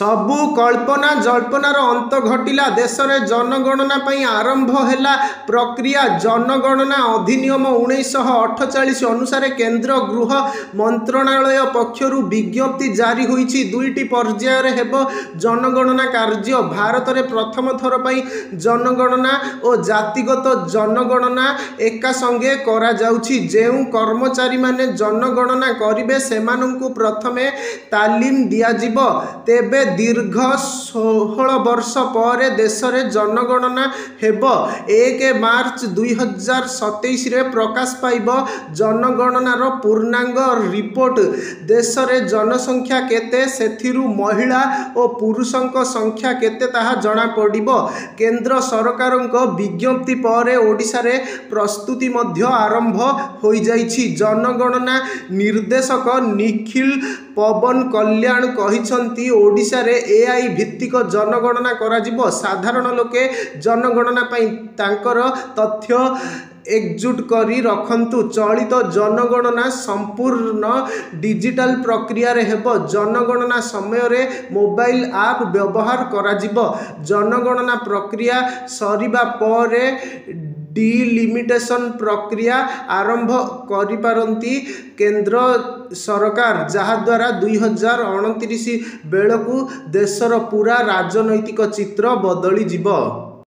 सबु कल्पना जल्पनार अंत घटिला। देश में जनगणना पई आरंभ हैला प्रक्रिया। जनगणना अधिनियम 1948 अनुसार केंद्र गृह मंत्रणालय पक्षरु विज्ञप्ति जारी होईछि। दुईटी पर्यायर हेबो जनगणना कार्य। भारत में प्रथम थर पई जनगणना और जातिगत जनगणना एका संगे करा जाउछि। जेउ कर्मचारी माने जनगणना करिवे सेमानंकु प्रथमे तालीम दिया जिवो। तेबे दीर्घ 16 वर्ष पर देश में जनगणना हेब। 1 मार्च 2027 रे प्रकाश पाइब जनगणनार पूर्णांग रिपोर्ट। देश में जनसंख्या केते सेथिरु महिला और पुरुषंक संख्या केते ताहा जणा पड़िबो। केंद्र सरकारक विज्ञप्ति पर ओडिशा रे प्रस्तुति मध्य आरंभ हो जाइछि। जनगणना निर्देशक निखिल पवन कल्याण कहिसंती ओडिशा रे एआई भित्तिक जनगणना करा जिवो। साधारण लोके जनगणना पई तांकर तथ्य एकजुट करी रखंतु। चलित जनगणना संपूर्ण डिजिटल प्रक्रिया रे हेबो। जनगणना समय रे मोबाइल ऐप व्यवहार करा जिवो। जनगणना प्रक्रिया सरिबा परे डिलिमिटेशन प्रक्रिया आरंभ करि पारंती केंद्र सरकार, जहाद्वारा 2029 बेलू देशर पूरा राजनैतिक चित्र बदली जिवो।